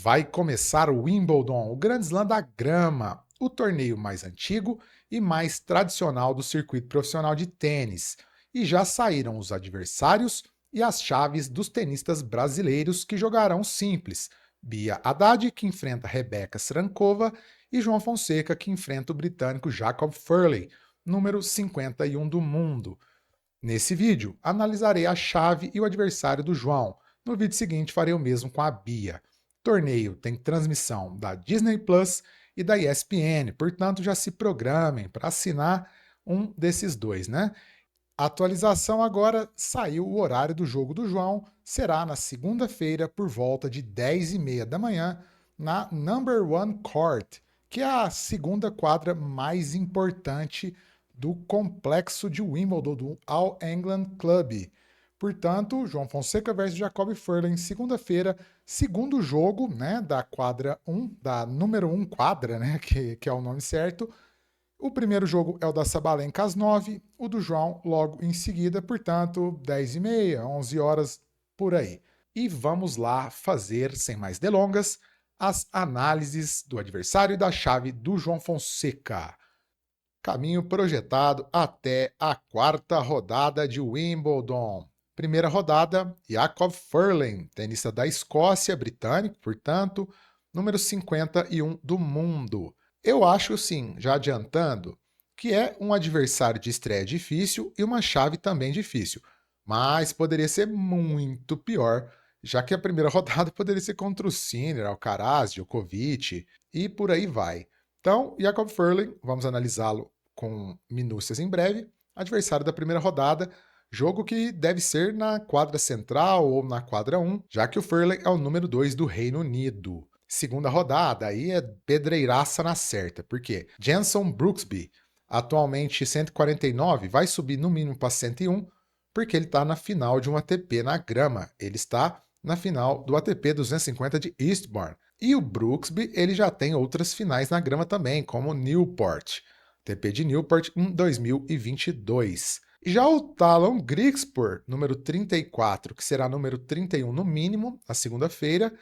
Vai começar o Wimbledon, o Grand Slam da grama, o torneio mais antigo e mais tradicional do circuito profissional de tênis. E já saíram os adversários e as chaves dos tenistas brasileiros que jogarão simples. Bia Haddad, que enfrenta Rebeca Strankova, e João Fonseca, que enfrenta o britânico Jacob Furley, número 51 do mundo. Nesse vídeo, analisarei a chave e o adversário do João. No vídeo seguinte, farei o mesmo com a Bia. O torneio tem transmissão da Disney Plus e da ESPN, portanto, já se programem para assinar um desses dois, né? A atualização agora saiu o horário do jogo do João, será na segunda-feira por volta de 10h30 da manhã na Number One Court, que é a segunda quadra mais importante do complexo de Wimbledon, do All England Club. Portanto, João Fonseca versus Jacob Furley, segunda-feira, segundo jogo, né, da quadra 1, da número 1 quadra, né, que é o nome certo. O primeiro jogo é o da Sabalenka às 9, o do João logo em seguida, portanto, 10h30, 11 horas, por aí. E vamos lá fazer, sem mais delongas, as análises do adversário e da chave do João Fonseca. Caminho projetado até a quarta rodada de Wimbledon. Primeira rodada, Jakob Furley, tenista da Escócia, britânico, portanto, número 51 do mundo. Eu acho, sim, já adiantando, que é um adversário de estreia difícil e uma chave também difícil, mas poderia ser muito pior, já que a primeira rodada poderia ser contra o Sinner, Alcaraz, Djokovic e por aí vai. Então, Jakob Furley, vamos analisá-lo com minúcias em breve. Adversário da primeira rodada, jogo que deve ser na quadra central ou na quadra 1, já que o Furley é o número 2 do Reino Unido. Segunda rodada, aí é pedreiraça na certa, porque Jenson Brooksby, atualmente 149, vai subir no mínimo para 101, porque ele está na final de um ATP na grama. Ele está na final do ATP 250 de Eastbourne. E o Brooksby, ele já tem outras finais na grama também, como Newport, ATP de Newport em 2022. Já o Talon Griekspoor, número 34, que será número 31 no mínimo, na segunda-feira,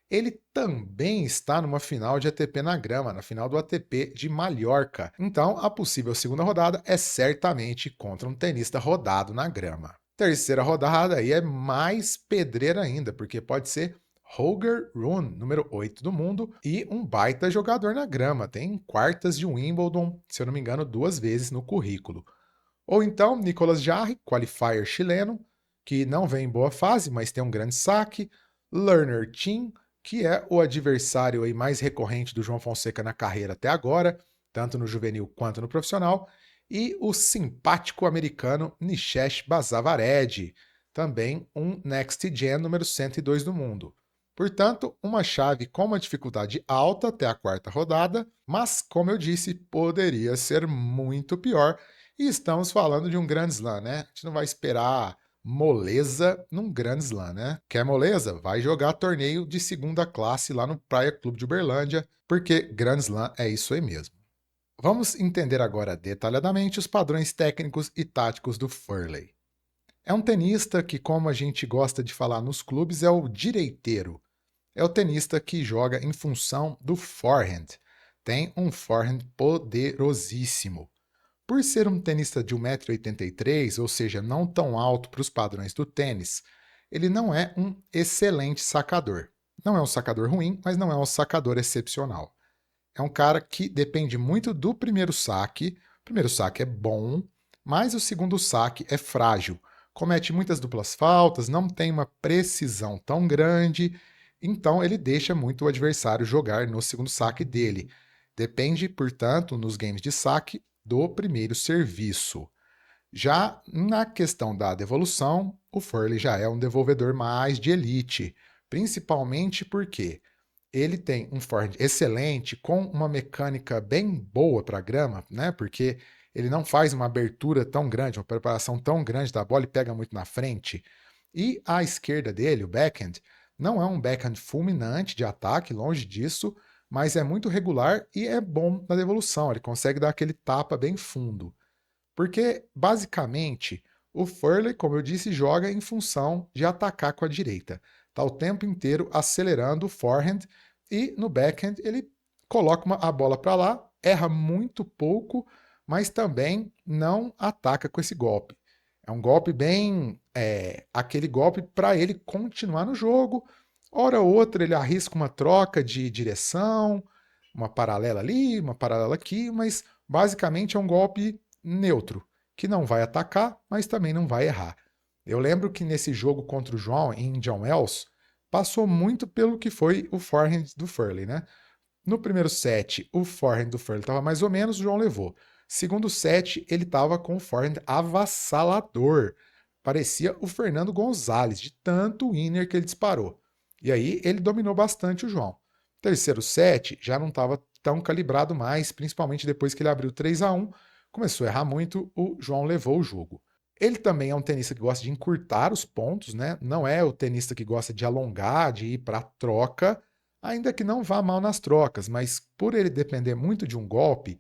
ele também está numa final de ATP na grama, na final do ATP de Mallorca. Então, a possível segunda rodada é certamente contra um tenista rodado na grama. Terceira rodada aí é mais pedreira ainda, porque pode ser Holger Rune, número 8 do mundo, e um baita jogador na grama. Tem quartas de Wimbledon, se eu não me engano, 2 vezes no currículo. Ou então, Nicolas Jarre, qualifier chileno, que não vem em boa fase, mas tem um grande saque. Lerner Chin, que é o adversário aí mais recorrente do João Fonseca na carreira até agora, tanto no juvenil quanto no profissional, e o simpático americano Nishesh Bazavared, também um Next Gen número 102 do mundo. Portanto, uma chave com uma dificuldade alta até a quarta rodada, mas, como eu disse, poderia ser muito pior. E estamos falando de um Grand Slam, né? A gente não vai esperar moleza num Grand Slam, né? Quer moleza? Vai jogar torneio de segunda classe lá no Praia Clube de Uberlândia, porque Grand Slam é isso aí mesmo. Vamos entender agora detalhadamente os padrões técnicos e táticos do Furley. É um tenista que, como a gente gosta de falar nos clubes, é o direiteiro. É o tenista que joga em função do forehand. Tem um forehand poderosíssimo. Por ser um tenista de 1,83 m, ou seja, não tão alto para os padrões do tênis, ele não é um excelente sacador. Não é um sacador ruim, mas não é um sacador excepcional. É um cara que depende muito do primeiro saque. O primeiro saque é bom, mas o segundo saque é frágil. Comete muitas duplas faltas, não tem uma precisão tão grande, então ele deixa muito o adversário jogar no segundo saque dele. Depende, portanto, nos games de saque, do primeiro serviço. Já na questão da devolução, o Furley já é um devolvedor mais de elite, principalmente porque ele tem um forehand excelente, com uma mecânica bem boa para a grama, né? Porque ele não faz uma abertura tão grande, uma preparação tão grande da bola e pega muito na frente. E a esquerda dele, o backhand, não é um backhand fulminante de ataque, longe disso, mas é muito regular e é bom na devolução. Ele consegue dar aquele tapa bem fundo. Porque, basicamente, o Furley, como eu disse, joga em função de atacar com a direita. Está o tempo inteiro acelerando o forehand, e no backhand ele coloca a bola para lá, erra muito pouco, mas também não ataca com esse golpe. É um golpe bem. Aquele golpe para ele continuar no jogo. Hora ou outra ele arrisca uma troca de direção, uma paralela ali, uma paralela aqui, mas basicamente é um golpe neutro, que não vai atacar, mas também não vai errar. Eu lembro que nesse jogo contra o João, em Indian Wells, passou muito pelo que foi o forehand do Furley, né? No primeiro set, o forehand do Furley estava mais ou menos, o João levou. Segundo set, ele estava com o forehand avassalador. Parecia o Fernando Gonzalez, de tanto winner que ele disparou. E aí ele dominou bastante o João. Terceiro set, já não estava tão calibrado mais, principalmente depois que ele abriu 3-1, começou a errar muito, o João levou o jogo. Ele também é um tenista que gosta de encurtar os pontos, né? Não é o tenista que gosta de alongar, de ir para a troca, ainda que não vá mal nas trocas, mas por ele depender muito de um golpe,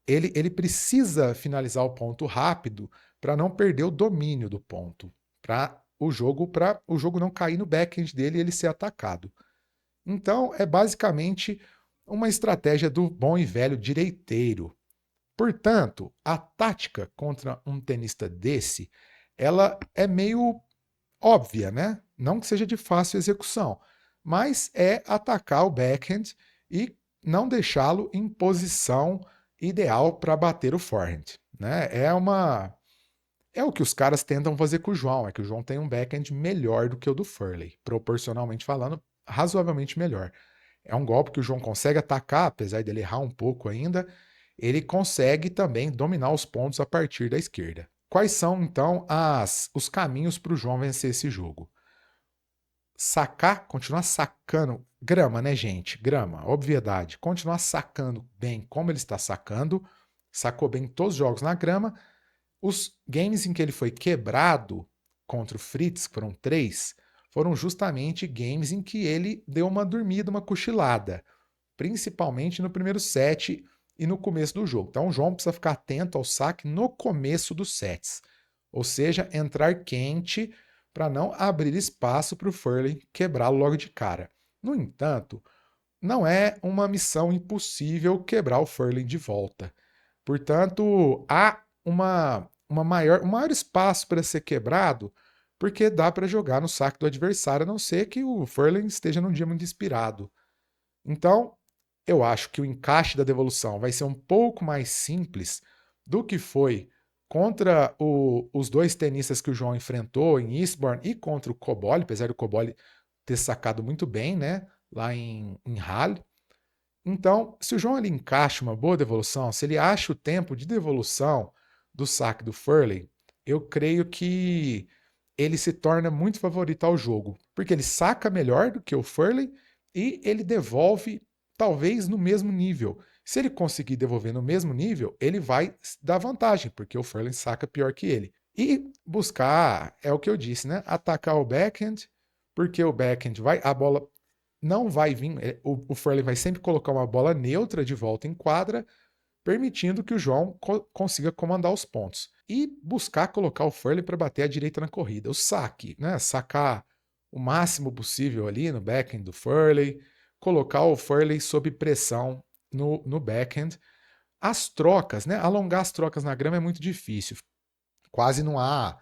ele precisa finalizar o ponto rápido para não perder o domínio do ponto, para o jogo não cair no backhand dele e ele ser atacado. Então, é basicamente uma estratégia do bom e velho direiteiro. Portanto, a tática contra um tenista desse, ela é meio óbvia, né? Não que seja de fácil execução, mas é atacar o backhand e não deixá-lo em posição ideal para bater o forehand, né? É o que os caras tentam fazer com o João, é que o João tem um backhand melhor do que o do Furley, proporcionalmente falando, razoavelmente melhor. É um golpe que o João consegue atacar, apesar dele errar um pouco ainda, ele consegue também dominar os pontos a partir da esquerda. Quais são, então, os caminhos para o João vencer esse jogo? Sacar, continuar sacando grama, né, gente? Grama, obviedade. Continuar sacando bem como ele está sacando, sacou bem todos os jogos na grama. Os games em que ele foi quebrado contra o Fritz, que foram 3, foram justamente games em que ele deu uma dormida, uma cochilada, principalmente no primeiro set e no começo do jogo. Então o João precisa ficar atento ao saque no começo dos sets, ou seja, entrar quente para não abrir espaço para o Furley quebrá-lo logo de cara. No entanto, não é uma missão impossível quebrar o Furley de volta. Portanto, há um maior espaço para ser quebrado, porque dá para jogar no saque do adversário, a não ser que o Furley esteja num dia muito inspirado. Então, eu acho que o encaixe da devolução vai ser um pouco mais simples do que foi contra os dois tenistas que o João enfrentou em Eastbourne e contra o Cobolli, apesar do Cobolli ter sacado muito bem, né, lá em Halle. Então, se o João ele encaixa uma boa devolução, se ele acha o tempo de devolução do saque do Furley, eu creio que ele se torna muito favorito ao jogo, porque ele saca melhor do que o Furley e ele devolve talvez no mesmo nível. Se ele conseguir devolver no mesmo nível, ele vai dar vantagem, porque o Furley saca pior que ele. E buscar, é o que eu disse, né? Atacar o backhand, porque o backhand a bola não vai vir, o Furley vai sempre colocar uma bola neutra de volta em quadra, permitindo que o João consiga comandar os pontos. E buscar colocar o Furley para bater à direita na corrida. O saque, né? Sacar o máximo possível ali no backhand do Furley, colocar o Furley sob pressão no backhand. As trocas, né? Alongar as trocas na grama é muito difícil. Quase não há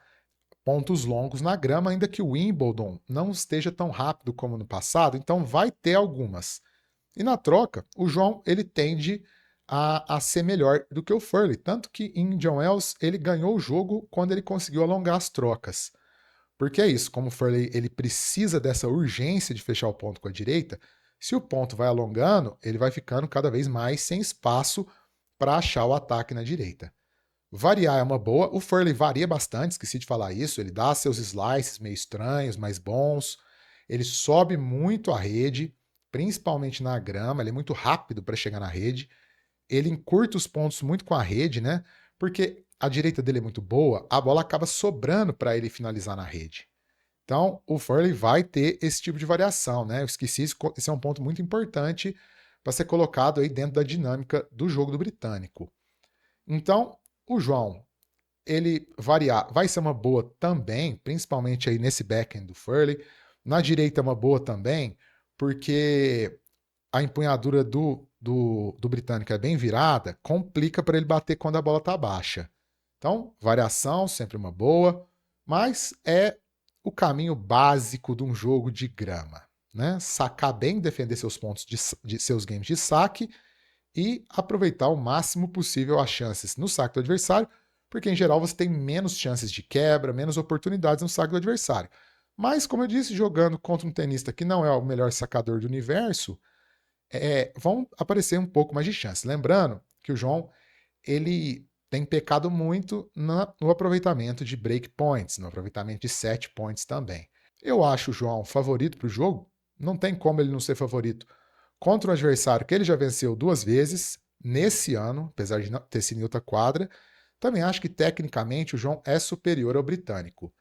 pontos longos na grama, ainda que o Wimbledon não esteja tão rápido como no passado, então vai ter algumas. E na troca, o João ele tende a ser melhor do que o Furley, tanto que em Indian Wells ele ganhou o jogo quando ele conseguiu alongar as trocas. Porque é isso, como o Furley ele precisa dessa urgência de fechar o ponto com a direita, se o ponto vai alongando, ele vai ficando cada vez mais sem espaço para achar o ataque na direita. Variar é uma boa. O Furley varia bastante, esqueci de falar isso. Ele dá seus slices meio estranhos, mais bons. Ele sobe muito a rede, principalmente na grama. Ele é muito rápido para chegar na rede. Ele encurta os pontos muito com a rede, né? Porque a direita dele é muito boa, a bola acaba sobrando para ele finalizar na rede. Então, o Furley vai ter esse tipo de variação, né? Eu esqueci, esse é um ponto muito importante para ser colocado aí dentro da dinâmica do jogo do britânico. Então, o João, ele variar, vai ser uma boa também, principalmente aí nesse backhand do Furley. Na direita é uma boa também, porque a empunhadura do britânico é bem virada, complica para ele bater quando a bola está baixa. Então, variação, sempre uma boa, mas é o caminho básico de um jogo de grama. Né? Sacar bem, defender seus pontos de seus games de saque e aproveitar o máximo possível as chances no saque do adversário, porque em geral você tem menos chances de quebra, menos oportunidades no saque do adversário. Mas, como eu disse, jogando contra um tenista que não é o melhor sacador do universo, vão aparecer um pouco mais de chances. Lembrando que o João ele tem pecado muito no aproveitamento de break points, no aproveitamento de set points também. Eu acho o João favorito para o jogo, não tem como ele não ser favorito contra um adversário que ele já venceu 2 vezes nesse ano, apesar de não ter sido em outra quadra. Também acho que tecnicamente o João é superior ao britânico.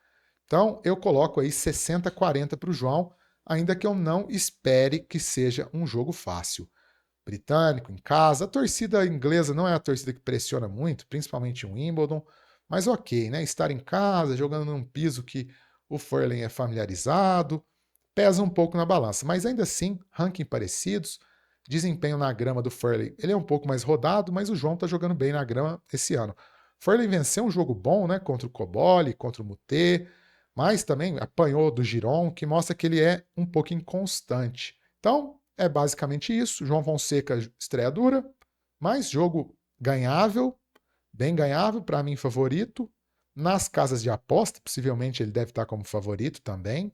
Então eu coloco aí 60-40 para o João, ainda que eu não espere que seja um jogo fácil. Britânico em casa, a torcida inglesa não é a torcida que pressiona muito, principalmente em Wimbledon, mas ok, né? Estar em casa, jogando num piso que o Furling é familiarizado, pesa um pouco na balança, mas ainda assim, ranking parecidos, desempenho na grama do Furley, ele é um pouco mais rodado, mas o João está jogando bem na grama esse ano. Furley venceu um jogo bom, né, contra o Cobolli, contra o Mutê, mas também apanhou do Giron, que mostra que ele é um pouco inconstante. Então, é basicamente isso. João Fonseca estreia dura, mas jogo ganhável, bem ganhável, para mim favorito. Nas casas de aposta, possivelmente ele deve estar como favorito também.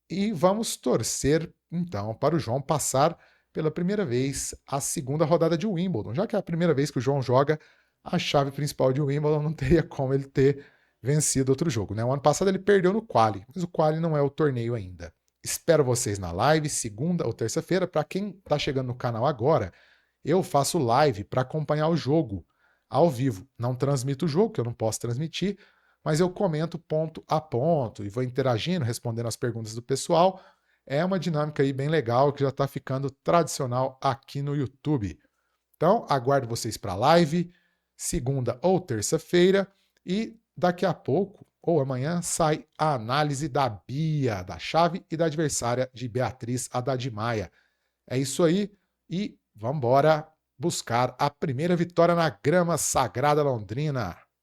E vamos torcer, então, para o João passar pela primeira vez a segunda rodada de Wimbledon. Já que é a primeira vez que o João joga a chave principal de Wimbledon, não teria como ele ter vencido outro jogo. Né? O ano passado ele perdeu no quali, mas o quali não é o torneio ainda. Espero vocês na live, segunda ou terça-feira. Para quem está chegando no canal agora, eu faço live para acompanhar o jogo ao vivo. Não transmito o jogo, que eu não posso transmitir, mas eu comento ponto a ponto e vou interagindo, respondendo as perguntas do pessoal. É uma dinâmica aí bem legal que já está ficando tradicional aqui no YouTube. Então, aguardo vocês para a live, segunda ou terça-feira, e daqui a pouco, ou amanhã, sai a análise da Bia, da chave e da adversária de Beatriz Haddad Maia. É isso aí, e vamos embora buscar a primeira vitória na grama sagrada londrina.